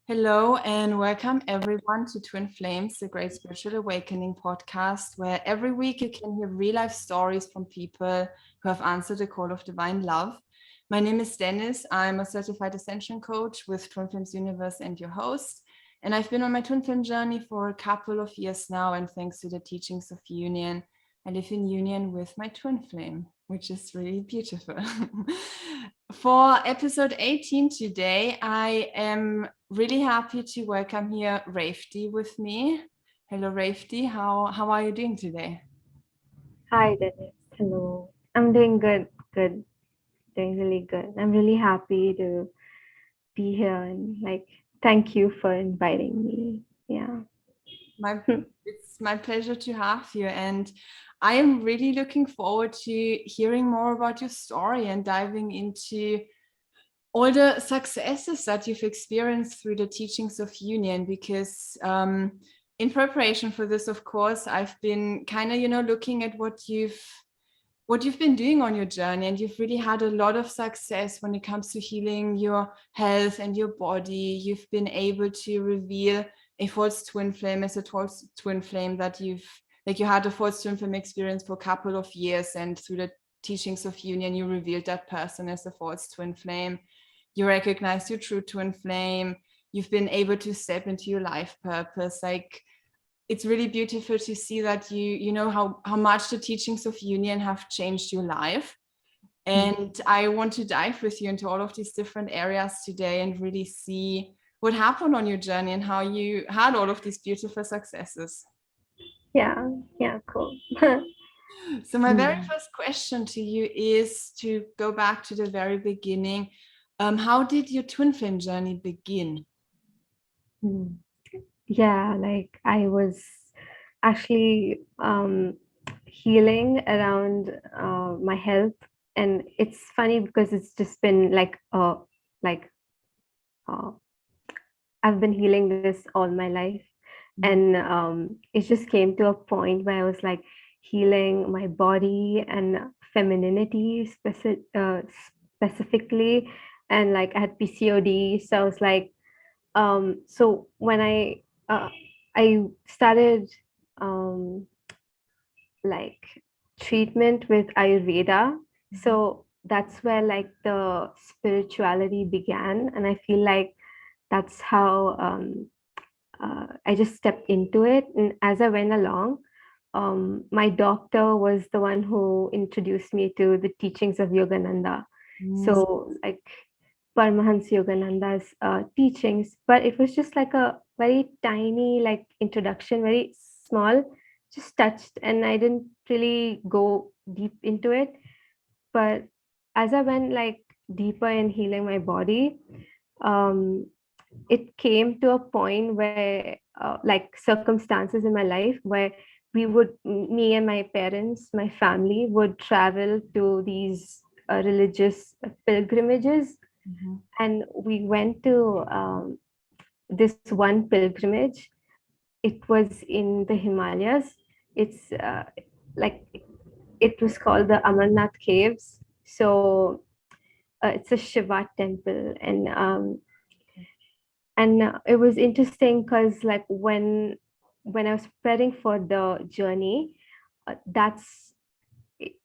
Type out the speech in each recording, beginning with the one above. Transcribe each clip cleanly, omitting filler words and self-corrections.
Hello and welcome everyone to Twin Flames, the Great Spiritual Awakening podcast, where every week you can hear real life stories from people who have answered the call of divine love. My name is Dennis. I'm a certified ascension coach with Twin Flames Universe and your host. And I've been on my Twin Flame journey for a couple of years now. And thanks to the teachings of union, I live in union with my twin flame, which is really beautiful. For episode 18 today, I am really happy to welcome here Revati with me. Hello, Revati. How are you doing today? Hi, Dennis. Hello. I'm doing good. Doing really good. I'm really happy to be here and thank you for inviting me. Yeah. It's my pleasure to have you. And I am really looking forward to hearing more about your story and diving into all the successes that you've experienced through the teachings of union, because in preparation for this, of course, I've been kind of looking at what you've been doing on your journey, and you've really had a lot of success when it comes to healing your health and your body. You've been able to reveal a false twin flame as a false twin flame that you had a false twin flame experience for a couple of years, and through the teachings of union you revealed that person as a false twin flame. You recognize your true twin flame. You've been able to step into your life purpose. It's really beautiful to see that you know how much the teachings of union have changed your life. And I want to dive with you into all of these different areas today and really see what happened on your journey and how you had all of these beautiful successes. Yeah. Yeah. Cool. So my very first question to you is to go back to the very beginning. How did your twin flame journey begin? Yeah. I was actually healing around my health, and it's funny because it's just been like uh, I've been healing this all my life. And it just came to a point where I was like healing my body and femininity specifically. And like I had PCOD. So I was like, so when I started um, like treatment with Ayurveda. So that's where like the spirituality began. And I feel like that's how I just stepped into it. And as I went along, my doctor was the one who introduced me to the teachings of Yogananda. Mm. So, like Paramahansa Yogananda's teachings, but it was just like a very tiny, like introduction, very small, just touched, and I didn't really go deep into it. But as I went like deeper in healing my body, um, it came to a point where like circumstances in my life where me and my parents, my family would travel to these religious pilgrimages, Mhm. and we went to this one pilgrimage. It was in the Himalayas. It's like it was called the Amarnath Caves. So it's a Shiva temple, and it was interesting because like when I was preparing for the journey, that's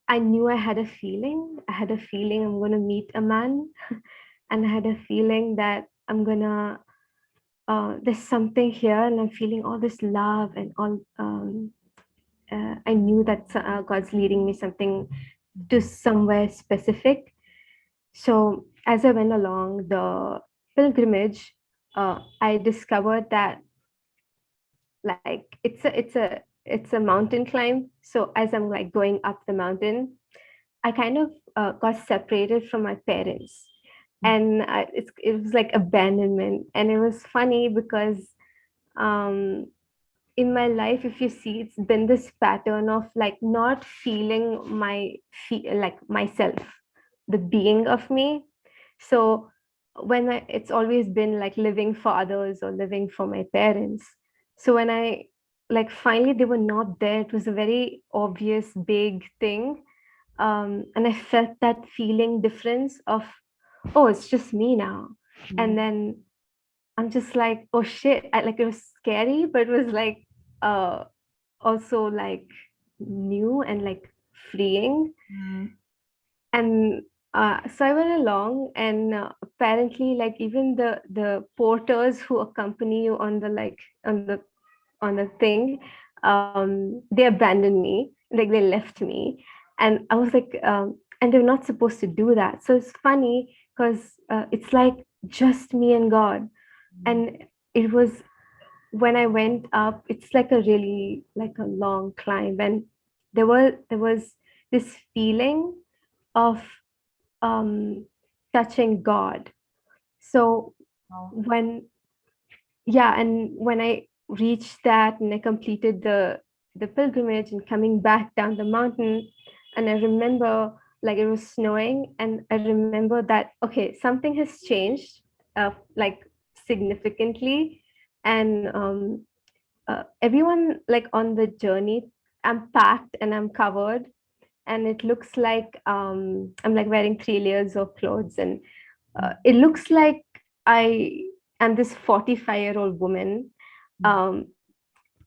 I knew I had a feeling I'm going to meet a man. And I had a feeling that I'm gonna there's something here, and I'm feeling all this love and all. I knew that God's leading me something to somewhere specific. So as I went along the pilgrimage, I discovered that like it's a mountain climb. So as I'm like going up the mountain, I kind of got separated from my parents, and it was like abandonment. And it was funny because um in my life, if you see, it's been this pattern of like not feeling like myself, the being of me. So it's always been like living for others or living for my parents. So when I like finally they were not there, it was a very obvious big thing. And I felt that feeling difference of, oh, it's just me now. And then I'm just like, oh shit. Like it was scary, but it was like uh also like new and like freeing. Mm. And so I went along, and apparently, like even the porters who accompany you on the thing, they abandoned me, like they left me, and I was like, and they're not supposed to do that. So it's funny because it's like just me and God, and it was when I went up. It's like a really like a long climb, and there was this feeling of um, touching God. So Wow. when yeah, and when I reached that and I completed the pilgrimage and coming back down the mountain, and I remember like it was snowing, and I remember that okay, something has changed, like significantly, and everyone like on the journey, I'm packed and I'm covered, and it looks like I'm like wearing 3 layers of clothes, and it looks like I am this 45-year-old woman, um,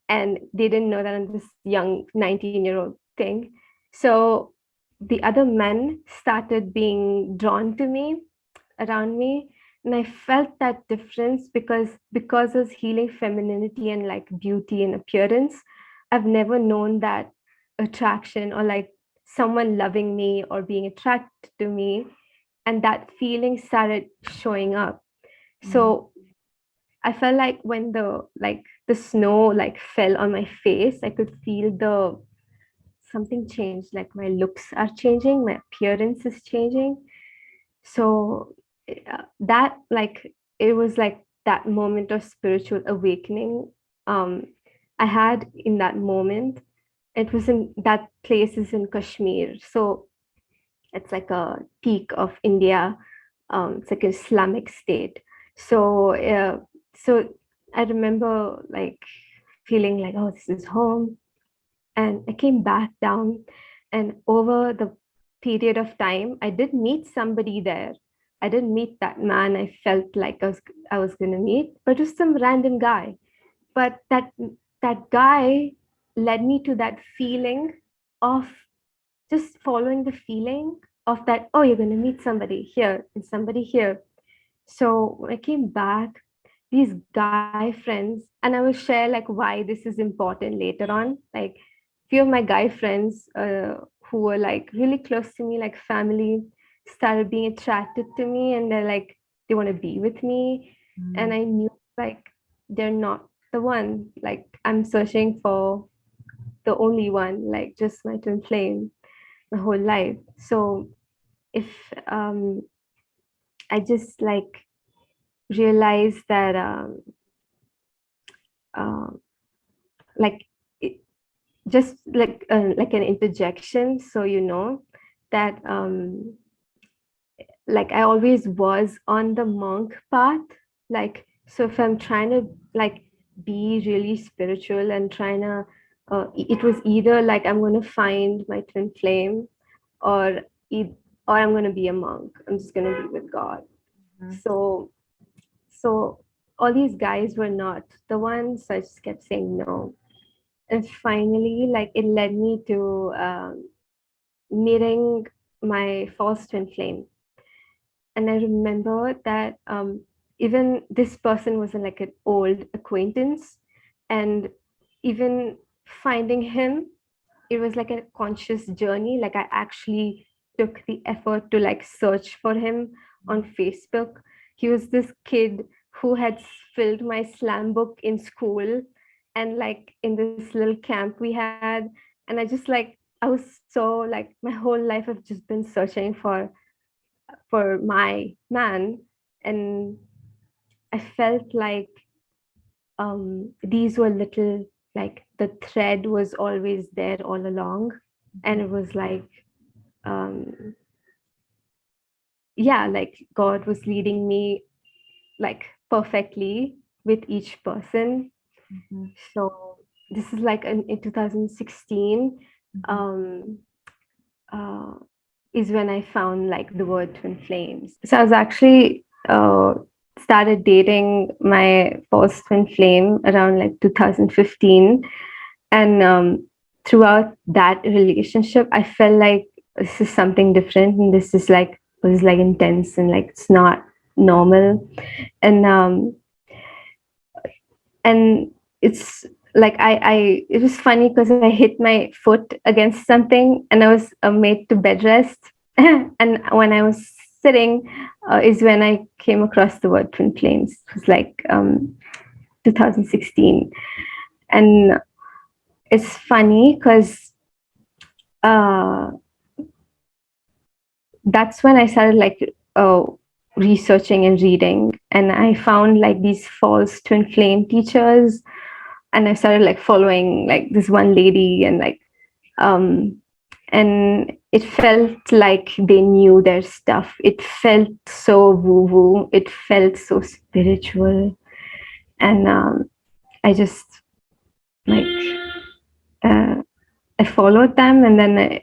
and they didn't know that I'm this young 19-year-old thing. So the other men started being drawn to me, around me, and I felt that difference because of healing femininity and like beauty and appearance. I've never known that attraction or like someone loving me or being attracted to me, and that feeling started showing up. Mm. So I felt like when the snow like fell on my face, I could feel the something changed, like my looks are changing, my appearance is changing. So that like it was like that moment of spiritual awakening um I had in that moment. It was in that place is in Kashmir. So it's like a peak of India. It's like an Islamic state. So so I remember like feeling like, oh, this is home. And I came back down, and over the period of time, I did meet somebody there. I didn't meet that man I felt like I was gonna meet, but it was some random guy. But that guy led me to that feeling of just following the feeling of that, oh, you're gonna meet somebody here and somebody here. So when I came back, these guy friends, and I will share like why this is important later on. Like few of my guy friends who were like really close to me, like family, started being attracted to me, and they're like they want to be with me, and Mm. I knew like they're not the one. Like I'm searching for the only one, like just my twin flame, my whole life. So if I just like realized that uh, like it, just like an interjection, so you know that like I always was on the monk path. Like so if I'm trying to like be really spiritual and trying to it was either like I'm going to find my twin flame, or or I'm going to be a monk. I'm just going to be with God. Mhm. So so all these guys were not the ones, so I just kept saying no. And finally like it led me to meeting my false twin flame. And I remember that even this person was like an old acquaintance, and even finding him, it was like a conscious journey. Like I actually took the effort to like search for him on Facebook. He was this kid who had filled my slam book in school, and like in this little camp we had. And I just like I was so like my whole life I've just been searching for my man. And I felt like these were little, like the thread was always there all along, and it was like um yeah, like God was leading me like perfectly with each person. Mhm. So this is like in 2016 Mhm. um uh is when I found like the word twin flames. So I was actually started dating my false twin flame around like 2015. And throughout that relationship, I felt like this is something different, and this is like was like intense, and like it's not normal. And it's like I it was funny because I hit my foot against something, and I was made to bed rest. And when I was sitting, is when I came across the word twin flames. It was like 2016. And it's funny because uh, that's when I started like researching and reading, and I found like these false twin flame teachers, and I started like following like this one lady, and like um and it felt like they knew their stuff. It felt so woo woo. It felt so spiritual, and I just like I followed them, and then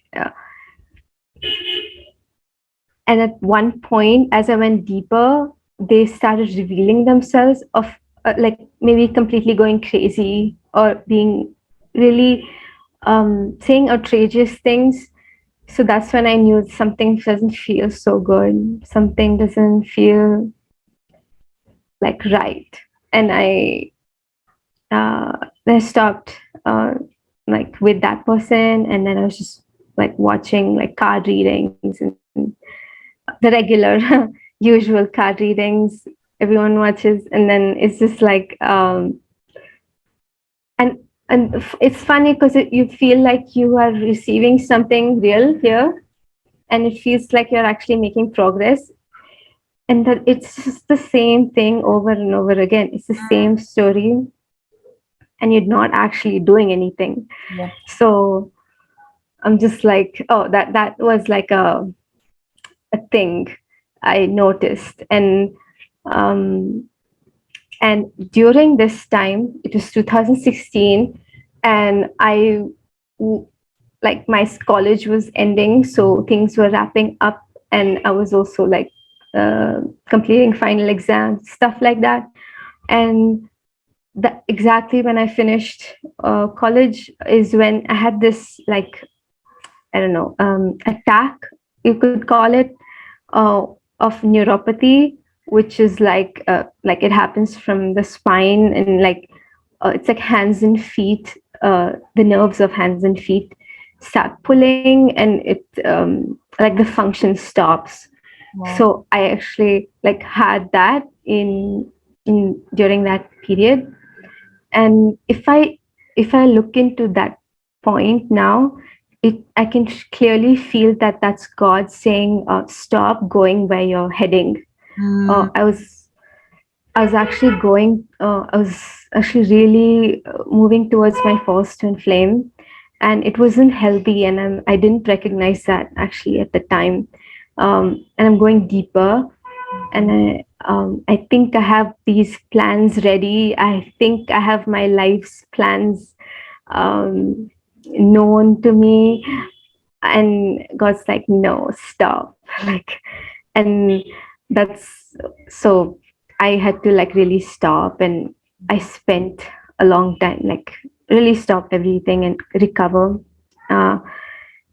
and at one point, as I went deeper, they started revealing themselves of like maybe completely going crazy or being really saying outrageous things. So that's when I knew something doesn't feel so good. Something doesn't feel like right. And I stopped like with that person, and then I was just like watching like card readings and the regular usual card readings everyone watches. And then it's just like and it's funny because you feel like you are receiving something real here, and it feels like you're actually making progress, and that it's just the same thing over and over again. It's the same story, and you're not actually doing anything. Yeah. So I'm just like, oh, that was like a thing I noticed. Um, and during this time, it was 2016, and like my college was ending, so things were wrapping up, and I was also like completing final exams, stuff like that. And that exactly when I finished college is when I had this like, I don't know, attack, you could call it, of neuropathy, which is like it happens from the spine, and like it's like hands and feet, the nerves of hands and feet start pulling, and it like the function stops. Wow. So I actually like had that in during that period. And if I look into that point now, I can clearly feel that that's God saying, stop going where you're heading. Mm. I was actually going, I was actually really moving towards my false twin flame, and it wasn't healthy, and I didn't recognize that actually at the time. And I'm going deeper, and I think I have these plans ready. I think I have my life's plans known to me, and God's like, no, stop. Like, and that's so I had to like really stop, and I spent a long time like really stop everything and recover. uh,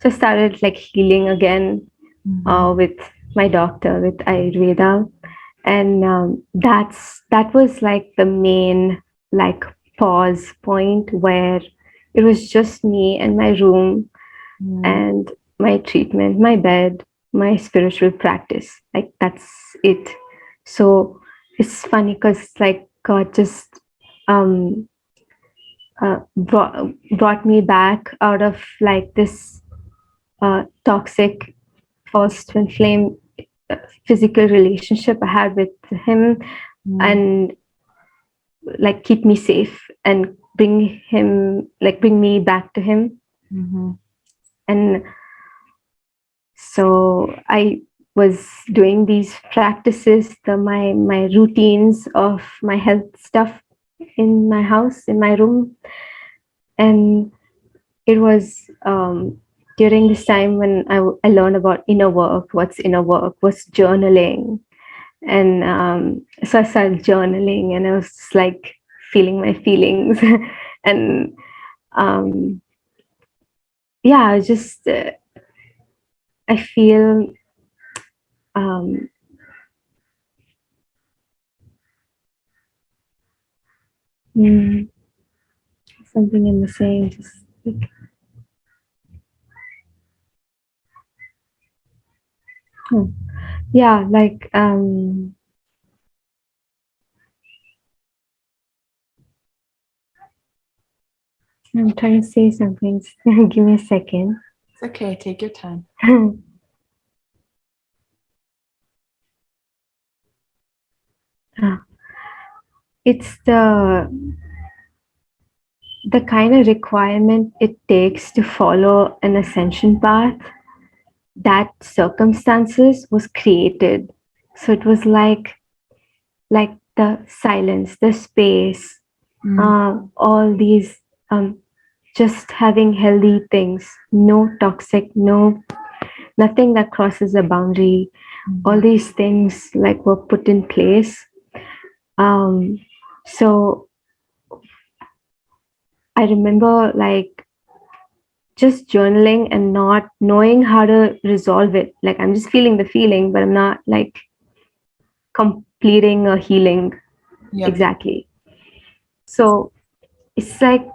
so I started like healing again with my doctor, with Ayurveda. And that was like the main like pause point, where it was just me and my room and my treatment, my bed, my spiritual practice. Like that's it. So it's funny because like God just um, brought me back out of like this toxic false twin flame physical relationship I had with him, and like keep me safe and bring me back to him. And so I was doing these practices, my routines of my health stuff in my house, in my room. And it was during this time when I learned about inner work, what's journaling, And so I started journaling, and I was just like feeling my feelings. And yeah, I just I feel mm, something I'm saying, just like, yeah, like I'm trying to say something. Give me a second. It's okay, take your time. It's the kind of requirement it takes to follow an ascension path that circumstances was created. So it was like the silence, the space, all these just having healthy things, no toxic, nothing that crosses a boundary. All these things like were put in place. So I remember like just journaling and not knowing how to resolve it. Like I'm just feeling the feeling, but I'm not like completing a healing. Yep. Exactly. So it's like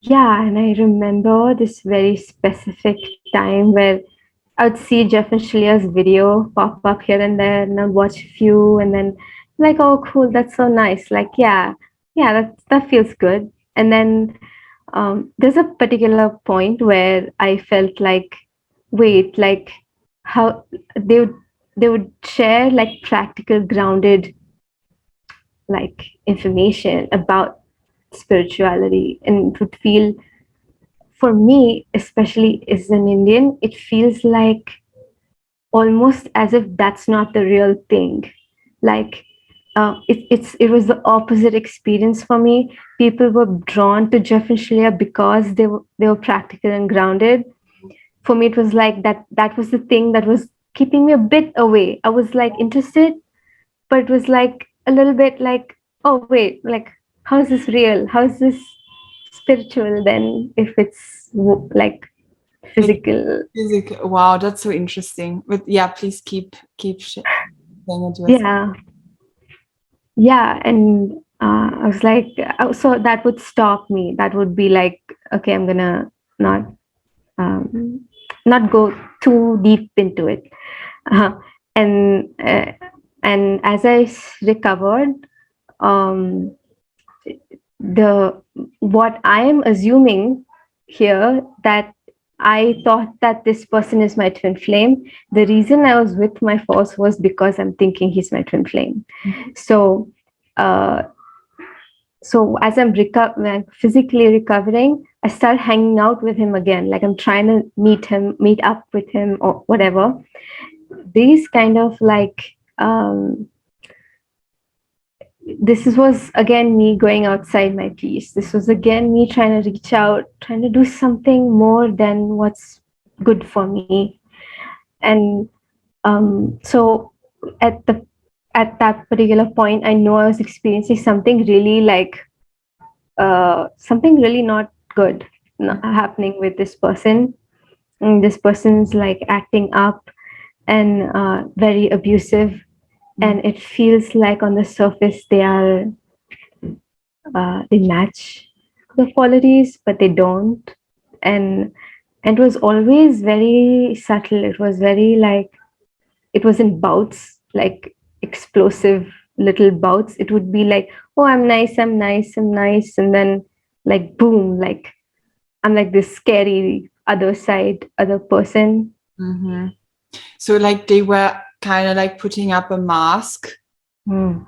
yeah, and I remember this very specific time where I would see Jeff and Shaleia's video pop up here and there, and I'd watch a few, and then like, oh, cool, that's so nice. Like, yeah, that feels good. And then there's a particular point where I felt like, wait, like how they would they would share like practical, grounded like information about spirituality, and it would feel, for me especially as an Indian, it feels like almost as if that's not the real thing. Like it was the opposite experience for me. People were drawn to Jeff and Shaleia because they were practical and grounded. For me, it was like that was the thing that was keeping me a bit away. I was like interested, but it was like a little bit like, oh wait, like how is this real? How is this spiritual then if it's like physical? Physical. Wow, that's so interesting. But yeah, please keep saying it yourself. Yeah, and I was like, so that would stop me. That would be like, okay, I'm gonna not not go too deep into it. Uh, and uh, and as I recovered, um, the what I am assuming here, that I thought that this person is my twin flame. The reason I was with my force was because I'm thinking he's my twin flame. So uh, so as I'm physically recovering, I start hanging out with him again. Like I'm trying to meet up with him or whatever. These kind of like was again me going outside my piece. This was again me trying to reach out, trying to do something more than what's good for me. And so at that particular point, I know I was experiencing something really like something really not good happening with this person. And this person's like acting up and very abusive, and it feels like on the surface they match the qualities, but they don't. And it was always very subtle. It was very like, it was in bouts, like explosive little bouts. It would be like, oh, I'm nice, I'm nice, I'm nice, and then like boom, like I'm like this scary other person. So like they were kind of like putting up a mask,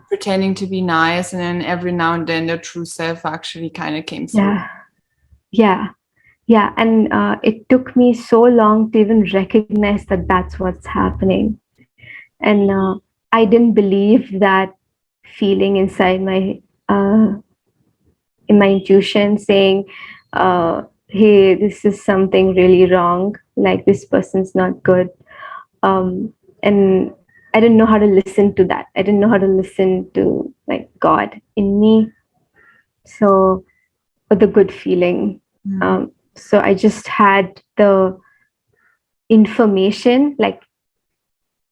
pretending to be nice, and then every now and then their true self actually kind of came through. Yeah, and it took me so long to even recognize that that's what's happening. And I didn't believe that feeling inside my in my intuition saying, hey, this is something really wrong, like this person's not good. And I didn't know how to listen to that. I didn't know how to listen to like God in me. So the good feeling. So I just had the information, like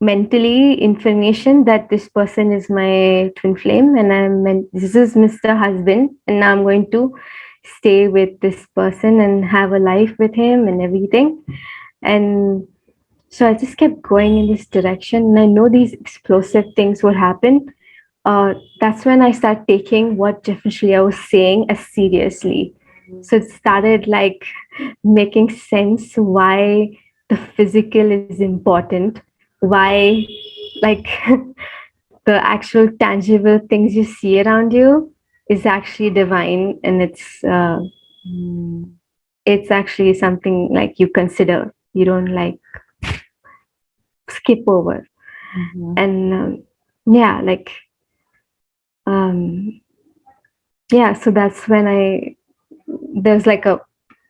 mentally information, that this person is my twin flame, and this is Mr. Husband, and now I'm going to stay with this person and have a life with him and everything. And so I just kept going in this direction, and I know these explosive things would happen. That's when I started taking what Jeff and Shaleia was saying as seriously. So it started like making sense why the physical is important, why like the actual tangible things you see around you is actually divine, and it's actually something like you consider. You don't like skip over. And yeah, like yeah, so that's when there's like a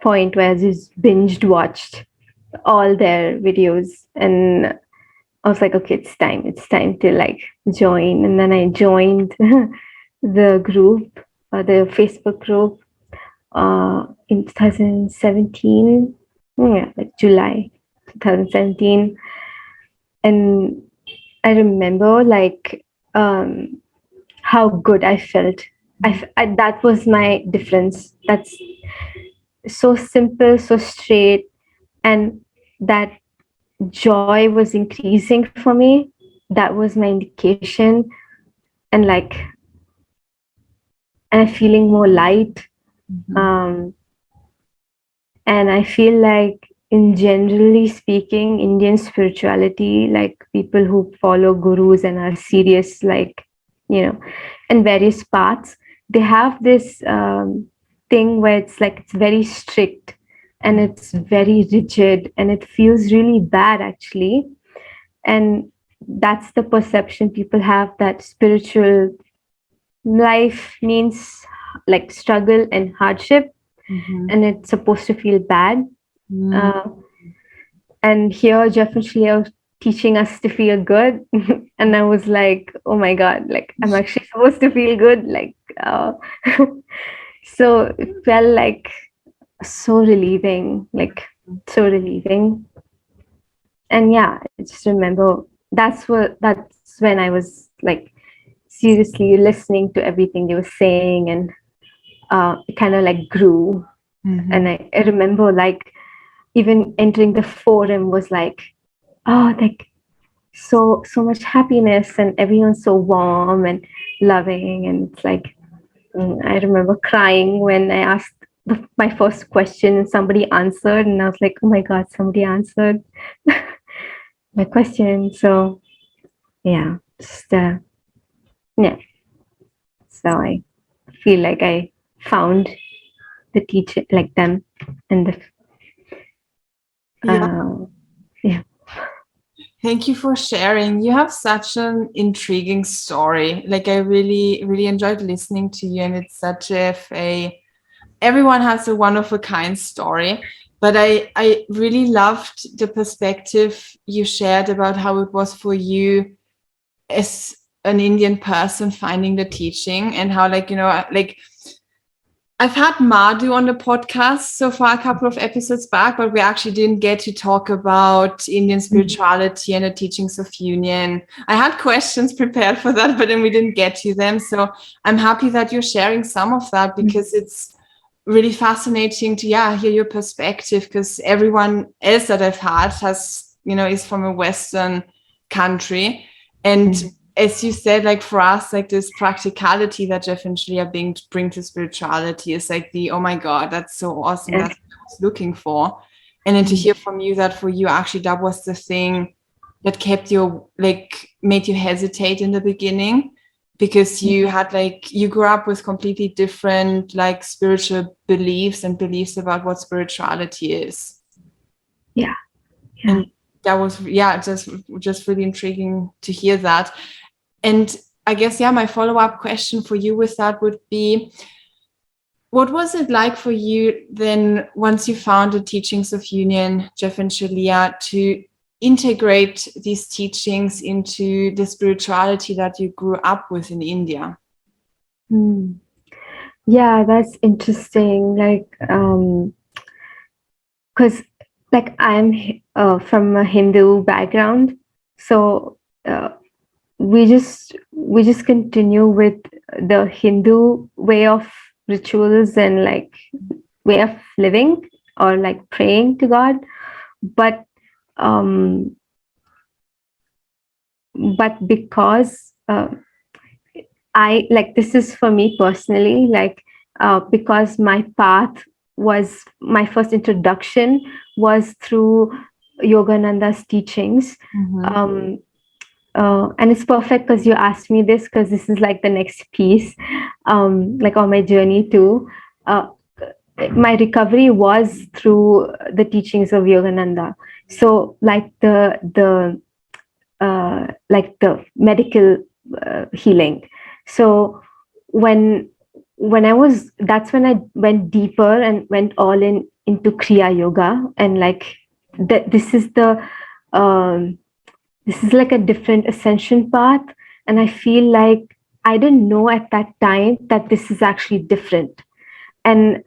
point where I just binged watched all their videos, and I was like, okay, it's time to like join. And then I joined the group, the Facebook group, in 2017, yeah, like July 2017. And I remember like how good I felt. That was my difference. That's so simple, so straight, and that joy was increasing for me. That was my indication, and like, and I'm feeling more light. And I feel like, in generally speaking, Indian spirituality, like people who follow gurus and are serious, like, and various paths, they have this thing where it's like it's very strict and it's very rigid and it feels really bad actually. And that's the perception people have, that spiritual life means like struggle and hardship, and it's supposed to feel bad. And here Jeff and Shaleia teaching us to feel good. And I was like, oh my God, like I'm actually supposed to feel good. Like, so it felt like so relieving, like so relieving. And yeah, I just remember that's when I was like seriously listening to everything they were saying, and it kind of like grew. And I remember like even entering the forum was like, oh, like so much happiness, and everyone's so warm and loving. And it's like, I remember crying when I asked my first question and somebody answered, and I was like, oh my God, somebody answered my question. So yeah, just yeah. So I feel like I found the teacher, like them, and the yeah. Thank you for sharing. You have such an intriguing story. Like I really, really enjoyed listening to you, and it's such everyone has a one of a kind story. But I really loved the perspective you shared about how it was for you as an Indian person finding the teaching, and how like I've had Madhu on the podcast so far a couple of episodes back, but we actually didn't get to talk about Indian spirituality and the teachings of union. I had questions prepared for that, but then we didn't get to them. So I'm happy that you're sharing some of that, because it's really fascinating to hear your perspective, because everyone else that I've had has, is from a Western country. And as you said, like for us, like this practicality that Jeff and Shaleia bring to spirituality is like oh my God, that's so awesome. That's what I was looking for. And then to hear from you that for you, actually, that was the thing that kept you, like, made you hesitate in the beginning, because you had you grew up with completely different like spiritual beliefs and beliefs about what spirituality is. Yeah. And that was, just really intriguing to hear that. And I guess, my follow-up question for you with that would be, what was it like for you then, once you found the teachings of union, Jeff and Shaleia, to integrate these teachings into the spirituality that you grew up with in India? Yeah, that's interesting. Like, because like I'm from a Hindu background, so we just continue with the Hindu way of rituals and like way of living or like praying to God, but um, because I like this is for me personally, like because my path was my first introduction was through Yogananda's teachings. Um, and it's perfect because you asked me this because this is like the next piece, like on my journey too. Uh, my recovery was through the teachings of Yogananda. So like the medical healing. So when when I was that's when I went deeper and went all in into Kriya Yoga, and like this is the um, this is like a different ascension path, and I feel like I didn't know at that time that this is actually different, and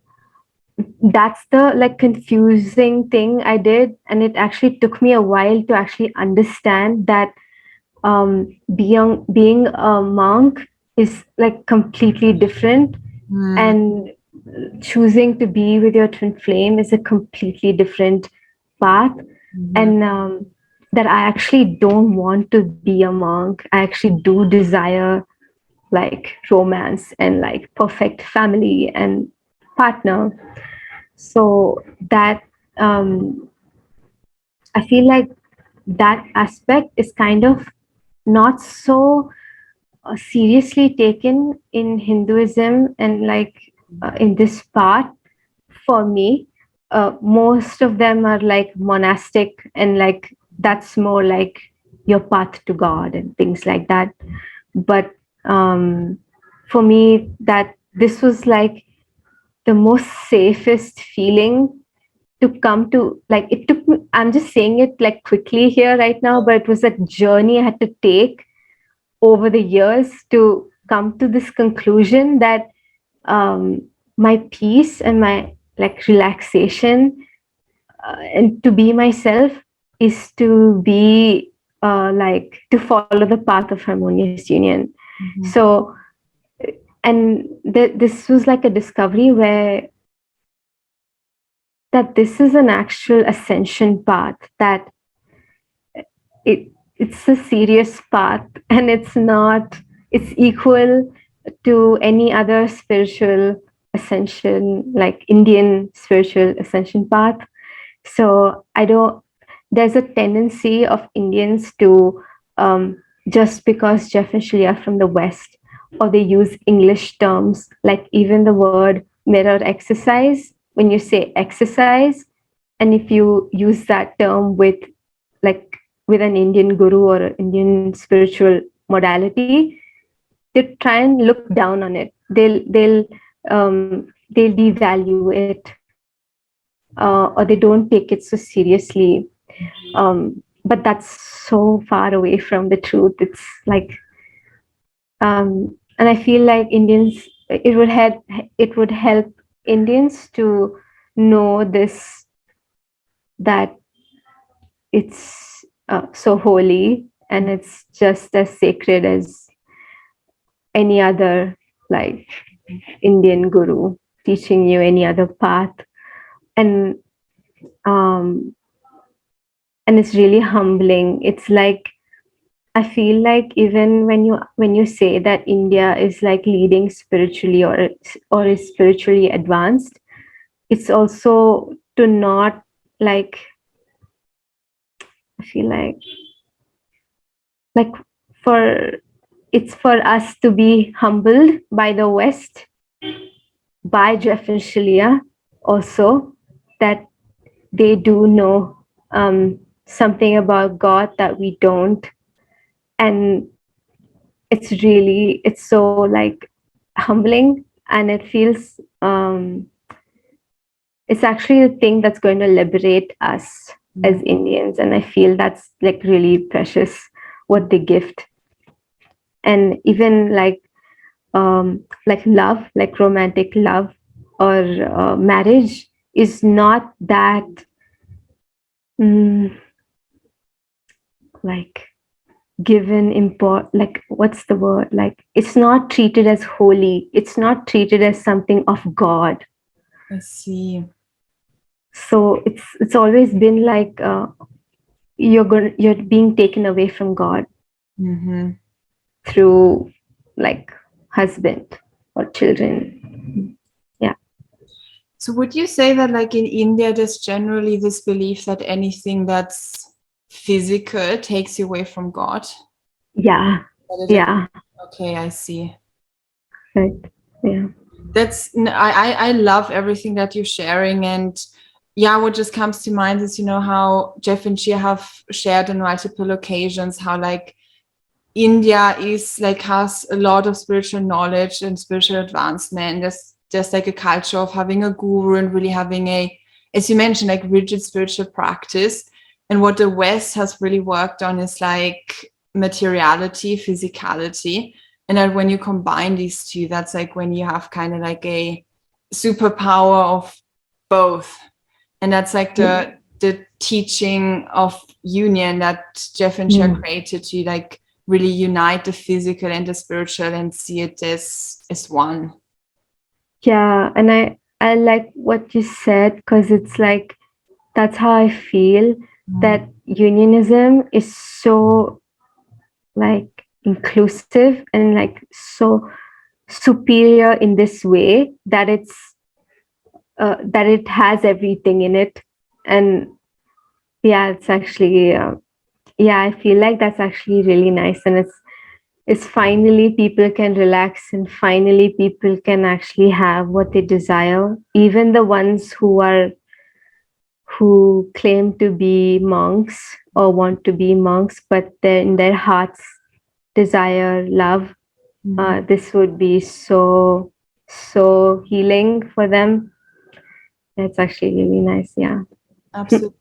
that's the like confusing thing I did, and it actually took me a while to actually understand that being a monk is like completely different, and choosing to be with your twin flame is a completely different path. And that I actually don't want to be a monk. I actually do desire like romance and like perfect family and partner. So that I feel like that aspect is kind of not so seriously taken in Hinduism, and like in this part for me. Most of them are like monastic, and like that's more like your path to God and things like that. But for me, that this was like the most safest feeling to come to. Like it took me, I'm just saying it like quickly here right now, but it was a journey I had to take over the years to come to this conclusion that my peace and my like relaxation and to be myself is to be like to follow the path of harmonious union. So and this was like a discovery where that this is an actual ascension path, that it's a serious path, and it's equal to any other spiritual ascension, like Indian spiritual ascension path. So I don't there's a tendency of Indians to just because Jeff and Shaleia are from the West, or they use English terms, like even the word mirror exercise, when you say exercise, and if you use that term with like with an Indian guru or an Indian spiritual modality, they try and look down on it. They'll devalue it, or they don't take it so seriously. But that's so far away from the truth. It's like, and I feel like Indians, it would help Indians to know this, that it's so holy and it's just as sacred as any other like Indian guru teaching you any other path. And um and it's really humbling. It's like I feel like even when you say that India is like leading spiritually, or is spiritually advanced, it's also to not like, I feel like for it's for us to be humbled by the West, by Jeff and Shaleia also, that they do know something about God that we don't. And it's so like humbling, and it feels it's actually the thing that's going to liberate us. as Indians, and I feel that's like really precious what they gift. And even like love, like romantic love or marriage is not that mm, like given import, like what's the word, like it's not treated as holy, it's not treated as something of God. I see. So it's always been like you're being taken away from God through like husband or children. Yeah. So would you say that like in India, there's generally this belief that anything that's physical takes you away from God? Yeah. Yeah. Okay, I see. Right. Yeah. I love everything that you're sharing. And yeah, what just comes to mind is, how Jeff and Shia have shared on multiple occasions how like India is like has a lot of spiritual knowledge and spiritual advancement. There's like a culture of having a guru and really having a, as you mentioned, like rigid spiritual practice. And what the West has really worked on is like materiality, physicality. And then when you combine these two, that's like when you have kind of like a superpower of both. And that's like the teaching of union that Jeff and Shia created to like really unite the physical and the spiritual and see it as one. Yeah, and I like what you said, because it's like that's how I feel, that unionism is so like inclusive and like so superior in this way that that it has everything in it. And yeah, it's actually yeah, I feel like that's actually really nice. And it's finally people can relax, and finally people can actually have what they desire, even the ones who claim to be monks or want to be monks, but in their hearts desire love. This would be so healing for them. That's actually really nice. Yeah. Absolutely.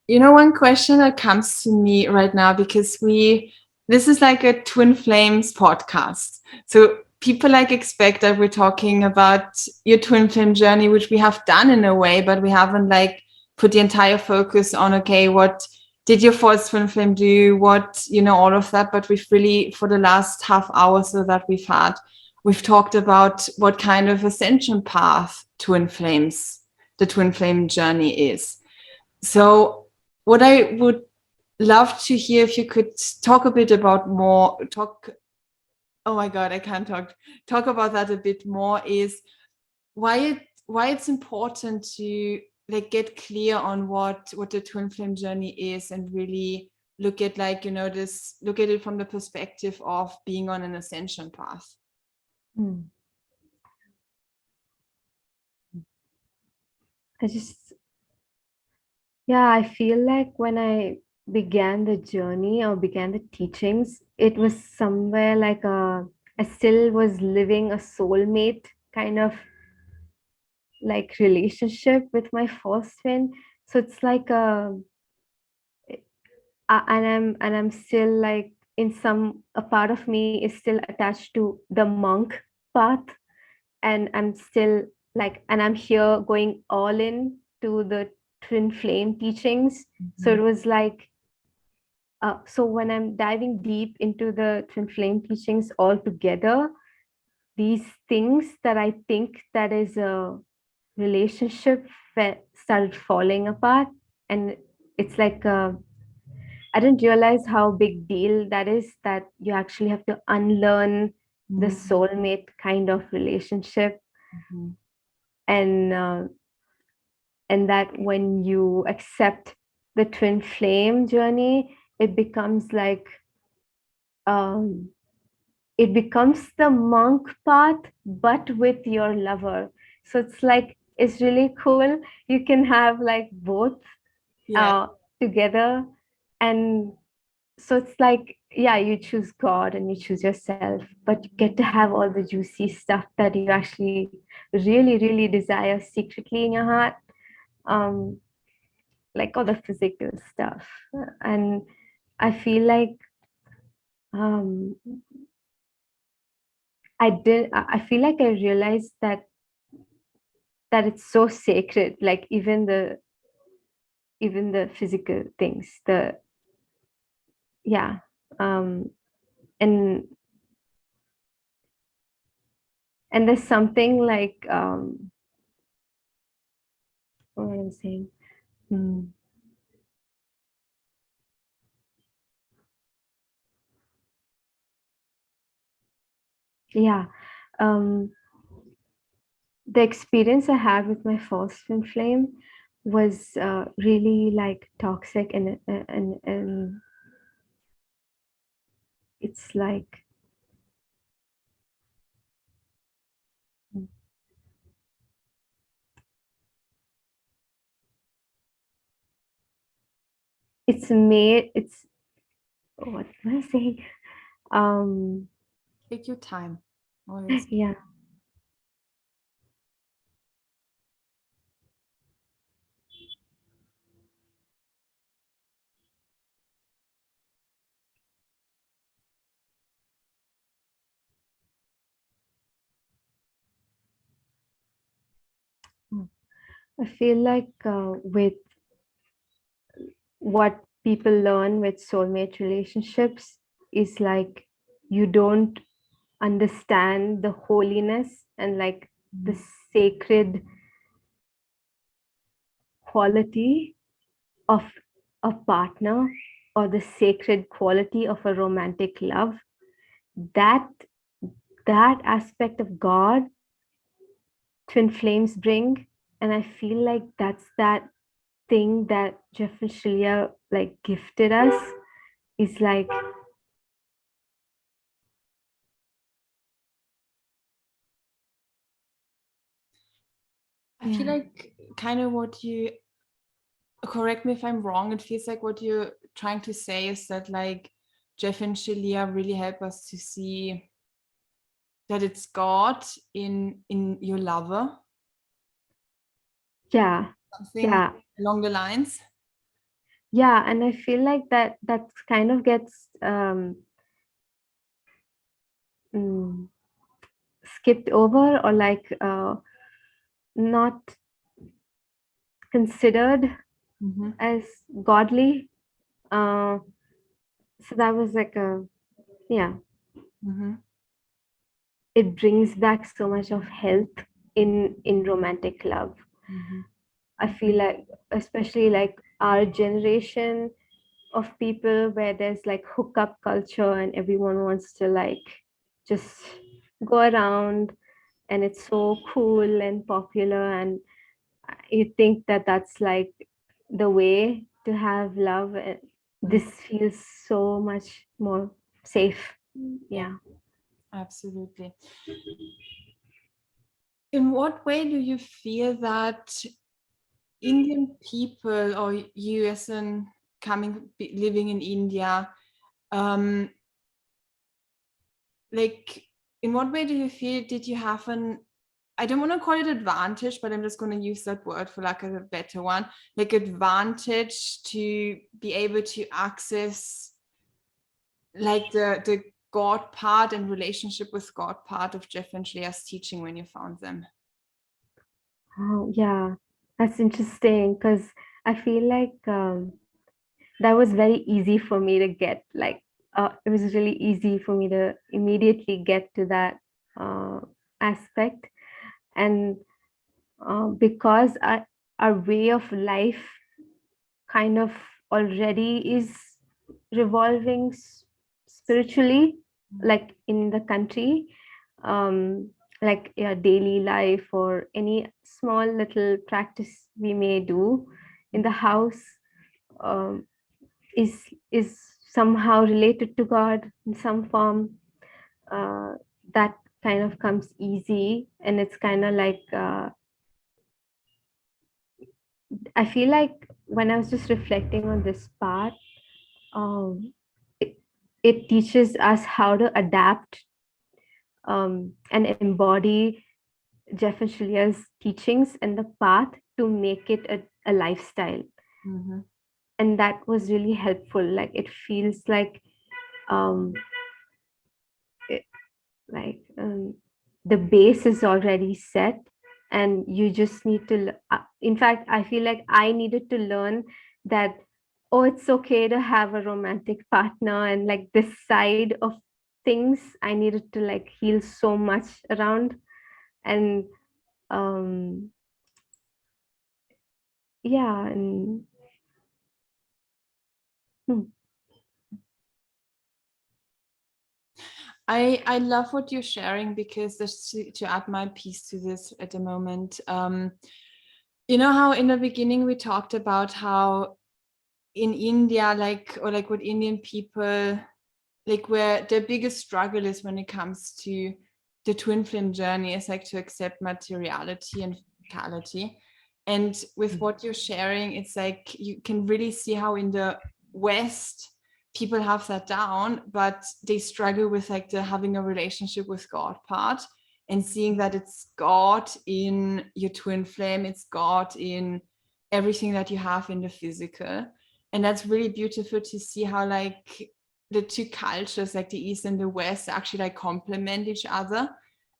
One question that comes to me right now, because this is like a Twin Flames podcast. So people like expect that we're talking about your twin flame journey, which we have done in a way, but we haven't like put the entire focus on, okay, what did your false twin flame do? What, all of that. But we've really, for the last half hour so that we've talked about what kind of ascension path the twin flame journey is. So what I would love to hear, if you could talk a bit about oh my God, I can't talk about that a bit more, is why it's important to like get clear on what the twin flame journey is, and really look at like, look at it from the perspective of being on an ascension path. I feel like when I began the journey or began the teachings, it was somewhere like I still was living a soulmate kind of like relationship with my first twin. So it's like and I'm still like a part of me is still attached to the monk path, and I'm still like, and I'm here going all in to the twin flame teachings. So it was like so when I'm diving deep into the twin flame teachings altogether, these things that I think that is a relationship started falling apart. And it's like I didn't realize how big deal that is, that you actually have to unlearn the soulmate kind of relationship. And that when you accept the twin flame journey, it becomes like it becomes the monk path but with your lover. So it's like, it's really cool, you can have like both together. And so it's like, yeah, you choose God and you choose yourself, but you get to have all the juicy stuff that you actually really really desire secretly in your heart. like all the physical stuff. And I feel like um, I feel like I realized that it's so sacred, like even the physical things, the yeah. um and there's something like what I'm saying. Hmm. Yeah. um the experience I had with my first twin flame was really like toxic, and it's like it's what am I saying? um Take your time. Always. yeah. I feel like with what people learn with soulmate relationships is like you don't understand the holiness and like the sacred quality of a partner, or the sacred quality of a romantic love. that that aspect of God twin flames bring, and I feel like that's that thing that Jeff and Shaleia like gifted us, is like I feel yeah. like kind of what you, correct me if I'm wrong, it feels like what you're trying to say is that like Jeff and Shaleia really help us to see that it's God in your lover, Yeah. something Yeah. along the lines. Yeah, and I feel like that kind of gets mm, skipped over, or like not considered Mm-hmm. as godly. uh so that was like a yeah. Mm-hmm. It brings back so much of health in romantic love. Mm-hmm. I feel like, especially like our generation of people, where there's like hookup culture and everyone wants to like just go around, and it's so cool and popular, and you think that that's like the way to have love, and this feels so much more safe. Yeah, Yeah. absolutely. In what way do you feel that Indian people, or you as in living in India, um, like in what way do you feel did you have an, I don't want to call it advantage, but I'm just going to use that word for like a better one, like advantage to be able to access like the God part and relationship with God part of Jeff and Shleia's teaching when you found them? Oh, yeah, that's interesting, because I feel like that was very easy for me to get. Like, it was really easy for me to immediately get to that uh, aspect. And because our way of life kind of already is revolving spiritually, like in the country, um, like a daily life or any small little practice we may do in the house um, is somehow related to God in some form. uh, that kind of comes easy, and it's kind of like I feel like when I was just reflecting on this part, it, it teaches us how to adapt and embody Jeff and Shalia's teachings and the path to make it a lifestyle. Mm-hmm. And that was really helpful. Like it feels um it, like the base is already set, and you just need to in fact, I feel like I needed to learn that, oh, it's okay to have a romantic partner, and like this side of things I needed to like heal so much around. And um yeah, and hmm, I love what you're sharing, because just to add my piece to this at the moment, you know how in the beginning we talked about how in India, like, or like what Indian people, like where the biggest struggle is when it comes to the twin flame journey is like to accept materiality and physicality. And with what you're sharing, it's like you can really see how in the West people have that down, but they struggle with like the having a relationship with God part, and seeing that it's God in your twin flame, it's God in everything that you have in the physical. And that's really beautiful to see how like the two cultures, like the East and the West, actually like complement each other,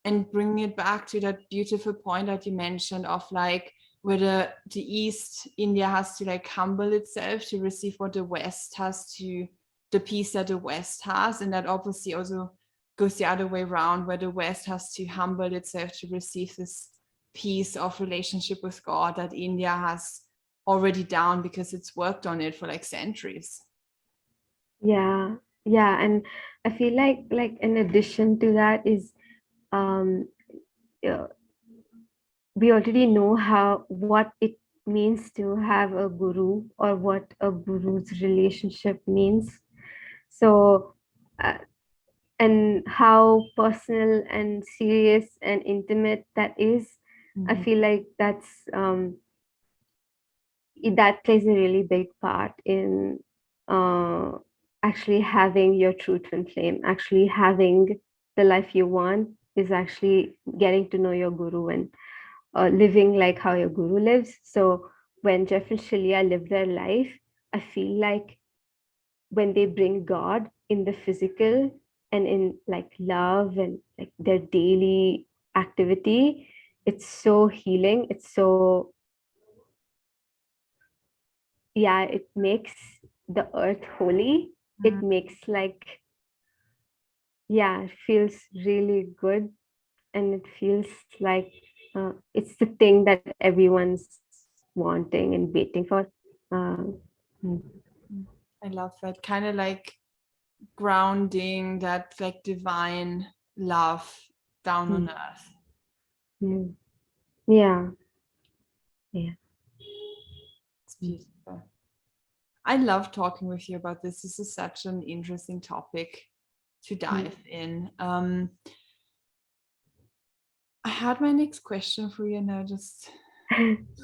and bring it back to that beautiful point that you mentioned of like where the East, India has to like humble itself to receive what the West has, to the peace that the West has, and that obviously also goes the other way around, where the West has to humble itself to receive this peace of relationship with God that India has already down, because it's worked on it for like centuries. yeah, yeah. And I feel like in addition to that is um uh, we already know how what it means to have a guru, or what a guru's relationship means. So uh, and how personal and serious and intimate that is. I Mm-hmm. feel like that plays a really big part in uh, actually having your true twin flame, actually having the life you want, is actually getting to know your guru, and living like how your guru lives. So when Jeff and Shaleia live their life, I feel like when they bring God in the physical and in like love and like their daily activity, it's so healing. It's so, yeah, it makes the earth holy. It makes like, yeah, it feels really good. And it feels like it's the thing that everyone's wanting and waiting for. Um, mm, I love that kind of like grounding, that like divine love down on mm, earth. mm. Yeah, yeah. It's Mm. beautiful. I love talking with you about this. This is such an interesting topic to Mm. dive in. I had my next question for you, and I just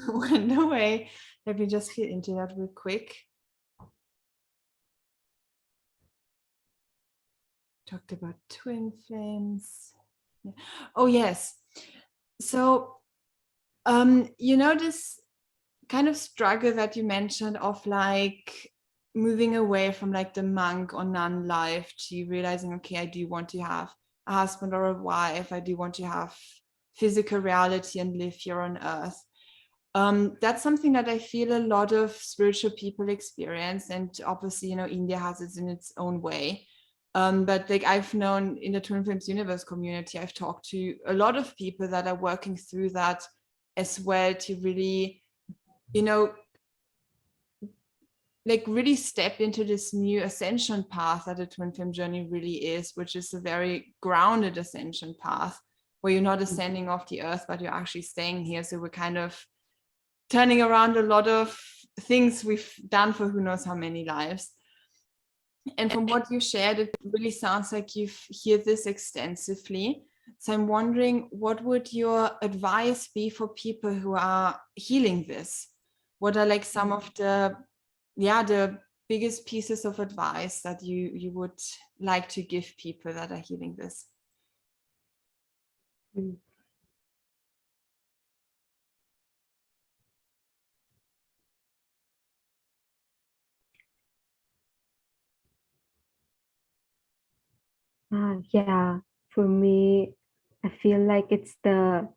went away. Let me just get into that real quick. Talked about twin flames. Yeah. Oh yes. So you know this kind of struggle that you mentioned of like moving away from like the monk or nun life to realizing, okay, I do want to have a husband or a wife, I do want to have physical reality and live here on earth. That's something that I feel a lot of spiritual people experience, and obviously, you know, India has it in its own way. But like I've known in the Twin Flames Universe community, I've talked to a lot of people that are working through that as well, to really, you know, like really step into this new ascension path that the twin flame journey really is, which is a very grounded ascension path where you're not ascending off the earth, but you're actually staying here. So we're kind of turning around a lot of things we've done for who knows how many lives. And from what you shared, it really sounds like you've heard this extensively. So I'm wondering, what would your advice be for people who are healing this? What are like some of the, yeah, the biggest pieces of advice that you would like to give people that are healing this? Mm. Yeah, for me, I feel like it's the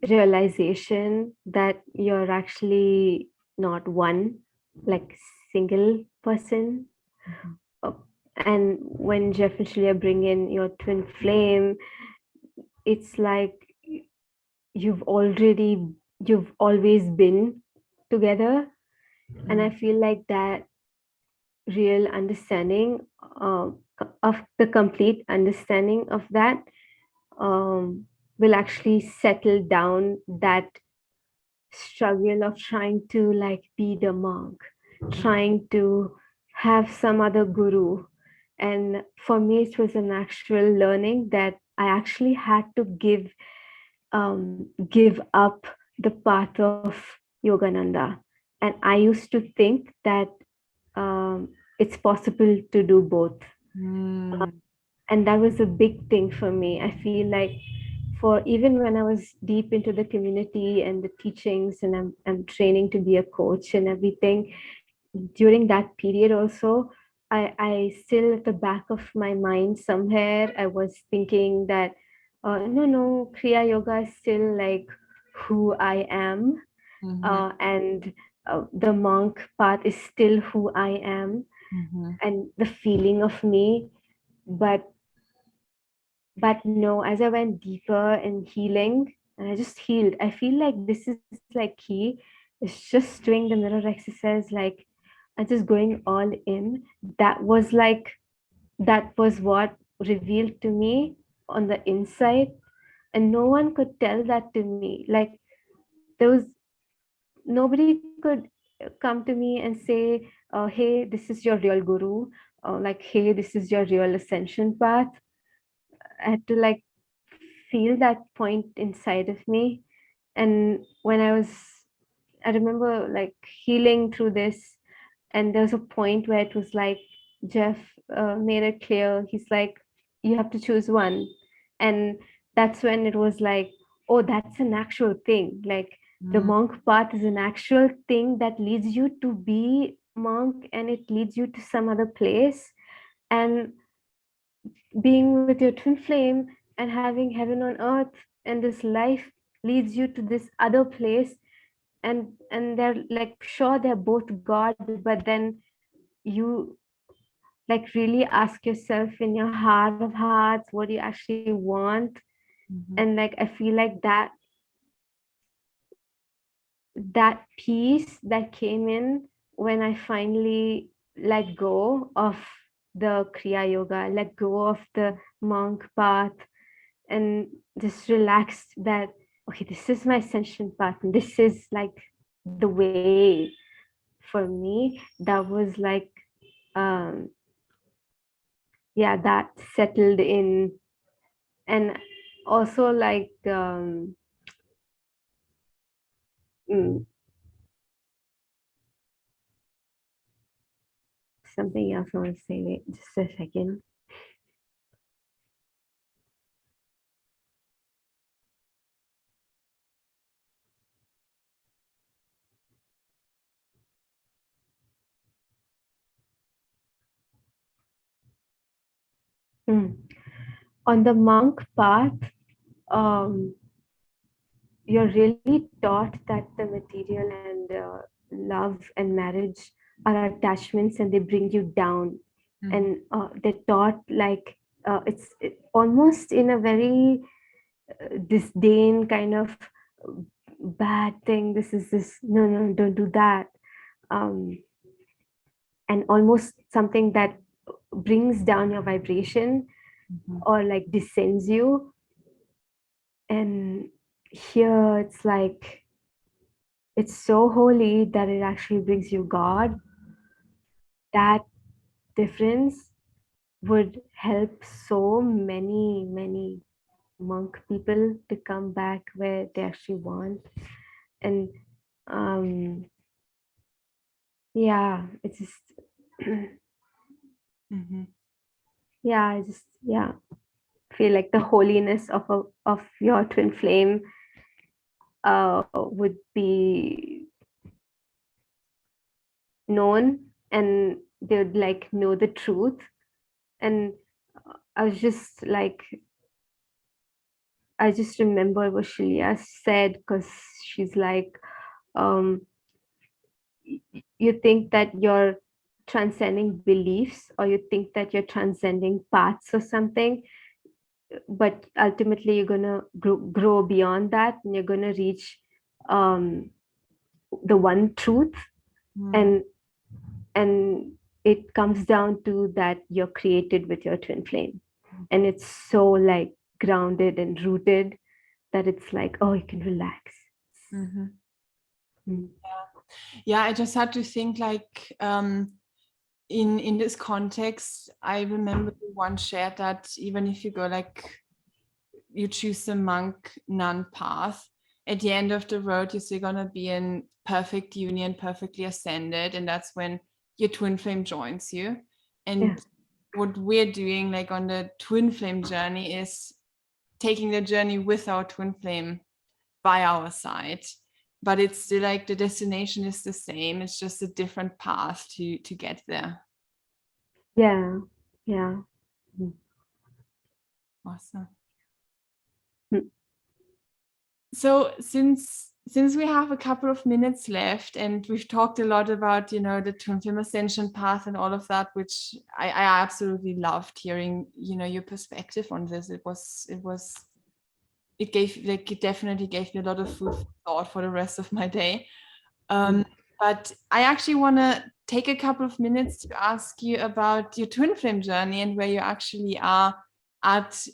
realization that you're actually not one, like single person. Mhm. Uh, And when Jeff and Shaleia bring in your twin flame, it's like you've already, you've always been together. And I feel like that real understanding of the complete understanding of that um, will actually settle down that struggle of trying to like be the monk, trying to have some other guru. And for me, it was an actual learning that I actually had to give up the path of Yogananda. And I used to think that it's possible to do both. Mm. And that was a big thing for me. I feel like for even when I was deep into the community and the teachings, and I'm training to be a coach and everything, during that period also, I still at the back of my mind somewhere I was thinking that no, Kriya Yoga is still like who I am, Mhm. and the monk path is still who I am, Mhm. and the feeling of me. But no, as I went deeper in healing, and I just healed, I feel like this is like key. It's just doing the mirror exercise, like and just going all in. That was like, that was what revealed to me on the inside, and no one could tell that to me. Like there was nobody could come to me and say, hey, this is your real guru, like, hey, this is your real ascension path. I had to like feel that point inside of me. And when I remember like healing through this, and there's a point where it was like Jeff made it clear. He's like, you have to choose one. And that's when it was like, oh, that's an actual thing. Like the Mm. monk path is an actual thing that leads you to be monk, and it leads you to some other place. And being with your twin flame and having heaven on earth and this life leads you to this other place. And they're like, sure, they're both God, but then you like really ask yourself in your heart of hearts what you actually want. Mhm. And like I feel like that peace that came in when I finally let go of the Kriya Yoga, let go of the monk path, and just relaxed that, okay, this is my ascension path, and this is like the way for me. That was like, um yeah, that settled in. And also like, mm, something else I want to say. Wait, just a second. Mm. On the monk path, um you're really taught that the material and love and marriage are attachments, and they bring you down. Mhm. And they're taught like, almost in a very disdain kind of bad thing. This is this, no, no, don't do that. um, and almost something that brings down your vibration Mhm. or like descends you. And here it's like, it's so holy that it actually brings you God. That difference would help so many monk people to come back where they actually want. And um yeah, it's just Mhm. yeah, I just, yeah, feel like the holiness of your twin flame would be known, and they would like know the truth. And I was just like, I just remember what Shaleia said, because she's like, um, you think that you're transcending beliefs, or you think that you're transcending paths or something, but ultimately you're gonna grow beyond that, and you're gonna reach um, the one truth. Mm. And it comes down to that you're created with your twin flame, and it's so like grounded and rooted that it's like, oh, you can relax. Mm-hmm. Mm. Yeah, I just had to think like in this context, I remember you once shared that even if you go like you choose the monk nun path, at the end of the road you're still gonna be in perfect union, perfectly ascended, and that's when your twin flame joins you. Yeah, And what we're doing like on the twin flame journey is taking the journey with our twin flame by our side, but it's still like the destination is the same, it's just a different path to get there. yeah, yeah. Mm. Awesome. Mm. So since we have a couple of minutes left and we've talked a lot about, you know, the Twin Flame Ascension Path and all of that, which I absolutely loved hearing, you know, your perspective on this. It gave like it definitely gave me a lot of food for thought for the rest of my day. Mm. But I actually want to take a couple of minutes to ask you about your twin flame journey and where you actually are at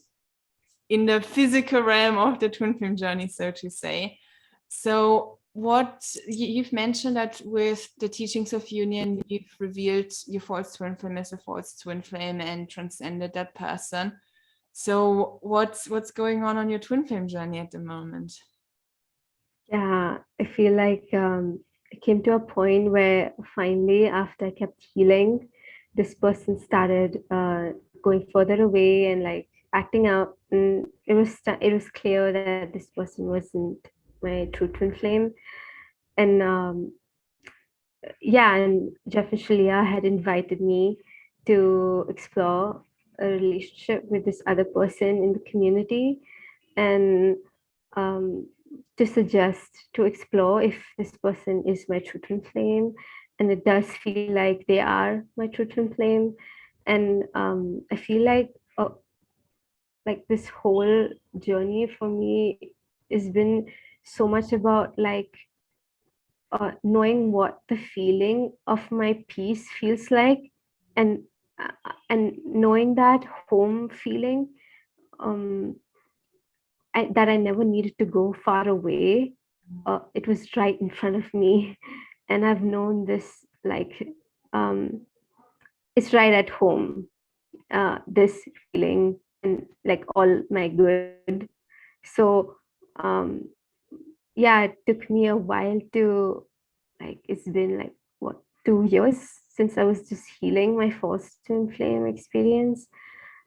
in the physical realm of the twin flame journey, so to say. So what you've mentioned that with the teachings of union, you've revealed your false twin flame as a false twin flame and transcended that person. So what's going on your twin flame journey at the moment? Yeah, I feel like I came to a point where finally, after I kept healing, this person started going further away and like acting out. And it was clear that this person wasn't my true twin flame. And yeah, and Jeff and Shaleia had invited me to explore a relationship with this other person in the community, and um, to suggest to explore if this person is my true twin flame, and it does feel like they are my true twin flame. And I feel like this whole journey for me has been so much about like knowing what the feeling of my peace feels like, and and knowing that home feeling, um, that I never needed to go far away. It was right in front of me, and I've known this like um, it's right at home. This feeling and like all my good. So um, yeah, it took me a while to like. It's been like what 2 years since I was just healing my false twin flame experience,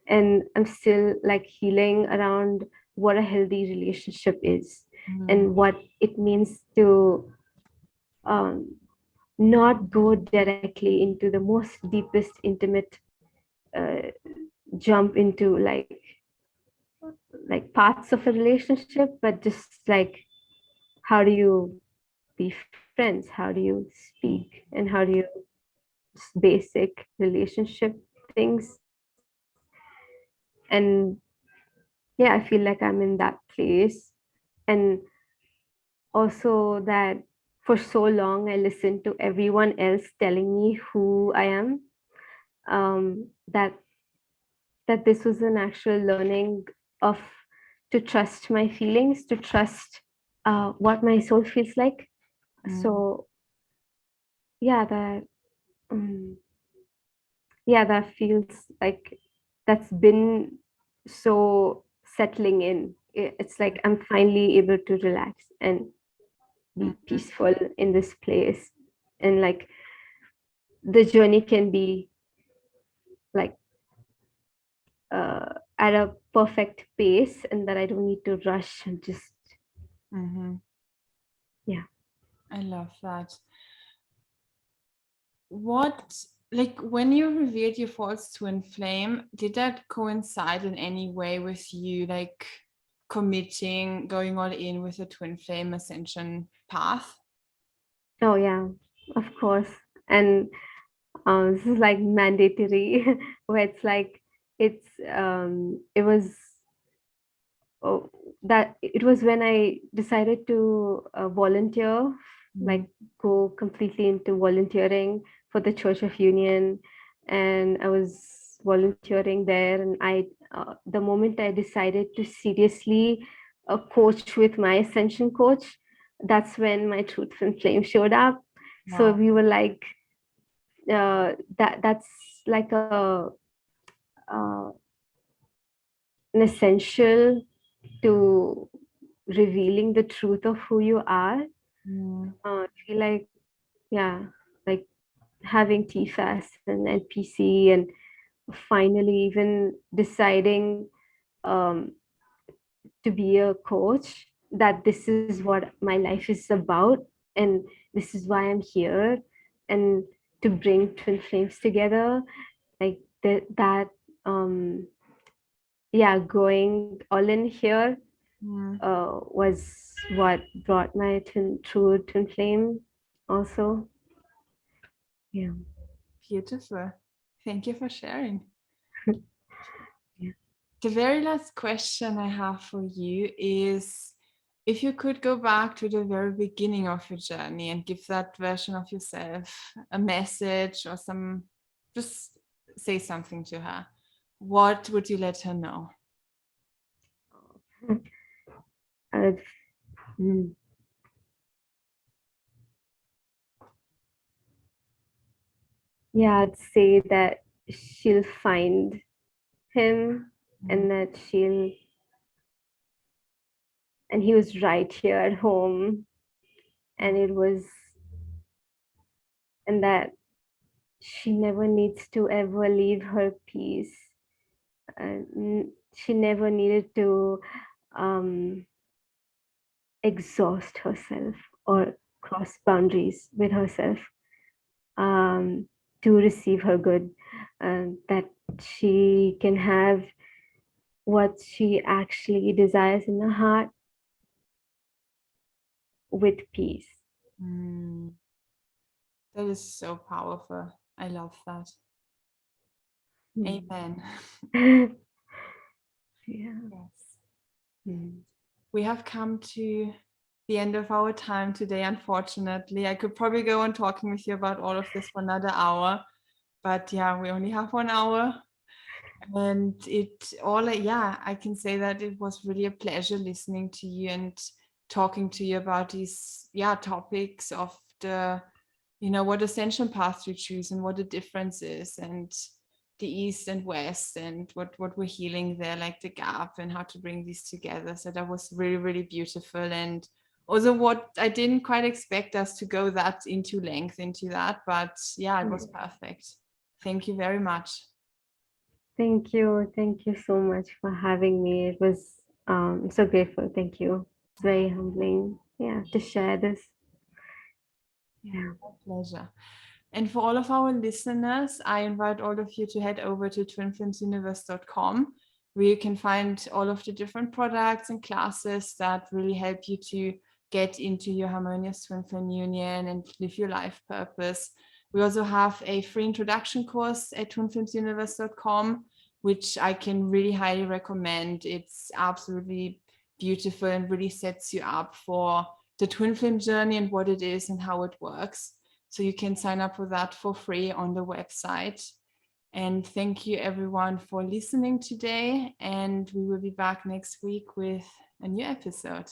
and I'm still like healing around what a healthy relationship is, Mm. and what it means to um, not go directly into the most deepest intimate uh, jump into like parts of a relationship, but just like how do you be friends, how do you speak, and how do you just basic relationship things. And yeah, I feel like I'm in that place. And also that for so long I listened to everyone else telling me who I am, that this was an actual learning of to trust my feelings, to trust what my soul feels like. Mm. So yeah, um, that feels like that's been so settling in. It's like I'm finally able to relax and be Mm. peaceful in this place, and like the journey can be like at a perfect pace, and that I don't need to rush and just Mm-hmm. yeah. I love that. What like when you revealed your false twin flame, did that coincide in any way with you like committing, going all in with the twin flame ascension path? Oh yeah, of course. And this is like mandatory, where it's like it was oh, that it was when I decided to volunteer, like go completely into volunteering for the Church of Union, and I was volunteering there. And the moment I decided to seriously coach with my ascension coach, that's when my truth and flame showed up. So Wow. we were like, that's like uh, an essential to revealing the truth of who you are. I feel like, yeah, like having TFAS and NPC, and finally even deciding um, to be a coach, that this is what my life is about, and this is why I'm here, and to bring twin flames together, like that, um, yeah, going all in here was what brought my true twin flame also. Yeah. Beautiful. Thank you for sharing. Yeah. The very last question I have for you is if you could go back to the very beginning of your journey and give that version of yourself a message or just say something to her, what would you let her know? Uh, mm, yeah, I'd say that she'll find him, and that and he was right here at home, and and that she never needs to ever leave her peace. She never needed to um, exhaust herself or cross boundaries with herself, um, to receive her good, that she can have what she actually desires in her heart with peace. Mm, that is so powerful. I love that. Mm. Amen. Yeah. Yes. Mm. We have come to the end of our time today, unfortunately. I could probably go on talking with you about all of this for another hour, but yeah, we only have 1 hour. And yeah, I can say that it was really a pleasure listening to you and talking to you about these, yeah, topics of what ascension path you choose and what the difference is, and the east and west, and what we're healing there, like the gap, and how to bring these together. So that was really, really beautiful. And also what I didn't quite expect us to go that into length into that, but yeah, it was perfect. Thank you very much. Thank you. Thank you so much for having me. It was so grateful. Thank you. It's very humbling. Yeah, to share this. Yeah, Yeah. my pleasure. And for all of our listeners, I invite all of you to head over to twinfilmsuniverse.com, where you can find all of the different products and classes that really help you to get into your harmonious twin flame union and live your life purpose. We also have a free introduction course at twinfilmsuniverse.com, which I can really highly recommend. It's absolutely beautiful and really sets you up for the twin flame journey and what it is and how it works. So you can sign up for that for free on the website. And thank you everyone for listening today. And we will be back next week with a new episode.